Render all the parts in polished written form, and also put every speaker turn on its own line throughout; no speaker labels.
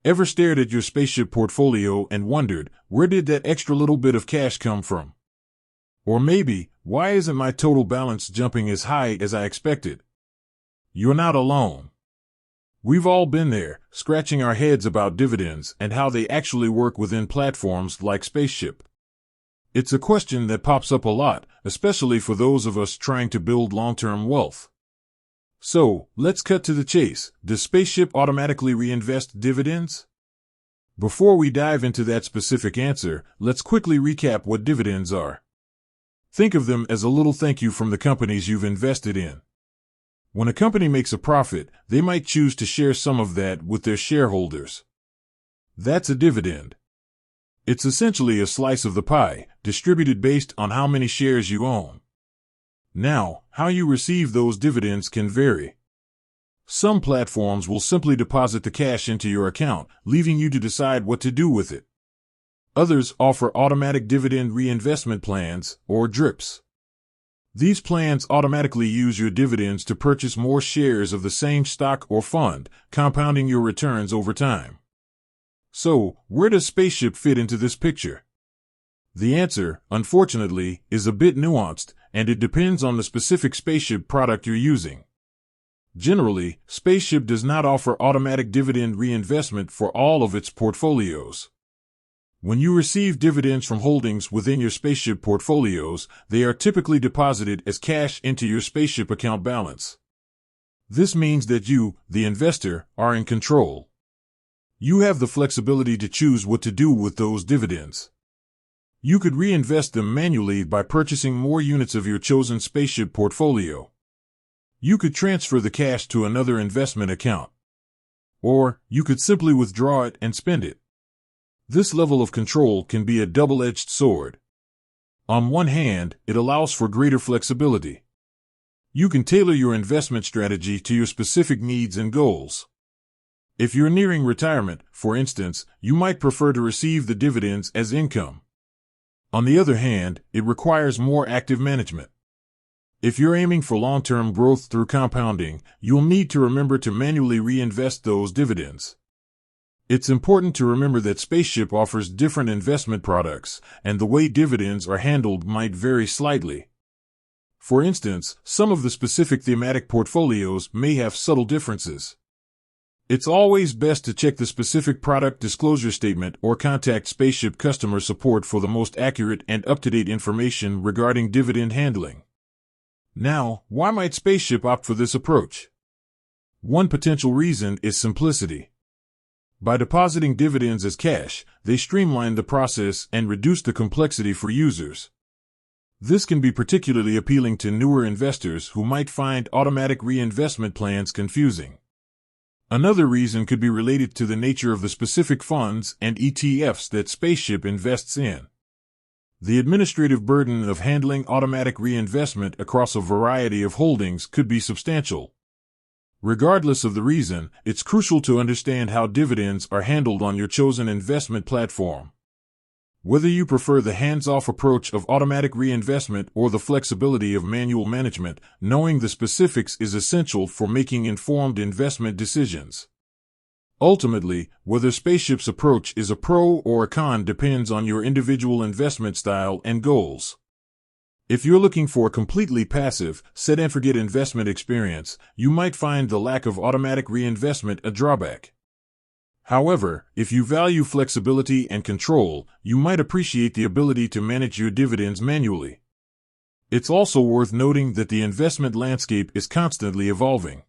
Ever stared at your spaceship portfolio and wondered, where did that extra little bit of cash come from? Or maybe, why isn't my total balance jumping as high as I expected? You're not alone. We've all been there, scratching our heads about dividends and how they actually work within platforms like Spaceship. It's a question that pops up a lot, especially for those of us trying to build long-term wealth. So, let's cut to the chase. Does Spaceship automatically reinvest dividends? Before we dive into that specific answer, let's quickly recap what dividends are. Think of them as a little thank you from the companies you've invested in. When a company makes a profit, they might choose to share some of that with their shareholders. That's a dividend. It's essentially a slice of the pie, distributed based on how many shares you own. Now, how you receive those dividends can vary. Some platforms will simply deposit the cash into your account, leaving you to decide what to do with it. Others offer automatic dividend reinvestment plans, or DRIPs. These plans automatically use your dividends to purchase more shares of the same stock or fund, compounding your returns over time. So, where does Spaceship fit into this picture? The answer, unfortunately, is a bit nuanced, and it depends on the specific Spaceship product you're using. Generally, Spaceship does not offer automatic dividend reinvestment for all of its portfolios. When you receive dividends from holdings within your Spaceship portfolios, they are typically deposited as cash into your Spaceship account balance. This means that you, the investor, are in control. You have the flexibility to choose what to do with those dividends. You could reinvest them manually by purchasing more units of your chosen Spaceship portfolio. You could transfer the cash to another investment account. Or, you could simply withdraw it and spend it. This level of control can be a double-edged sword. On one hand, it allows for greater flexibility. You can tailor your investment strategy to your specific needs and goals. If you're nearing retirement, for instance, you might prefer to receive the dividends as income. On the other hand, it requires more active management. If you're aiming for long-term growth through compounding, you'll need to remember to manually reinvest those dividends. It's important to remember that Spaceship offers different investment products, and the way dividends are handled might vary slightly. For instance, some of the specific thematic portfolios may have subtle differences. It's always best to check the specific product disclosure statement or contact Spaceship customer support for the most accurate and up-to-date information regarding dividend handling. Now, why might Spaceship opt for this approach? One potential reason is simplicity. By depositing dividends as cash, they streamline the process and reduce the complexity for users. This can be particularly appealing to newer investors who might find automatic reinvestment plans confusing. Another reason could be related to the nature of the specific funds and ETFs that Spaceship invests in. The administrative burden of handling automatic reinvestment across a variety of holdings could be substantial. Regardless of the reason, it's crucial to understand how dividends are handled on your chosen investment platform. Whether you prefer the hands-off approach of automatic reinvestment or the flexibility of manual management, knowing the specifics is essential for making informed investment decisions. Ultimately, whether Spaceship's approach is a pro or a con depends on your individual investment style and goals. If you're looking for a completely passive, set-and-forget investment experience, you might find the lack of automatic reinvestment a drawback. However, if you value flexibility and control, you might appreciate the ability to manage your dividends manually. It's also worth noting that the investment landscape is constantly evolving.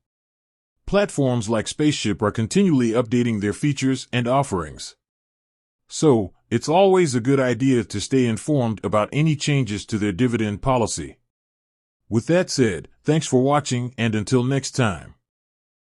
Platforms like Spaceship are continually updating their features and offerings. So, it's always a good idea to stay informed about any changes to their dividend policy. With that said, thanks for watching, and until next time.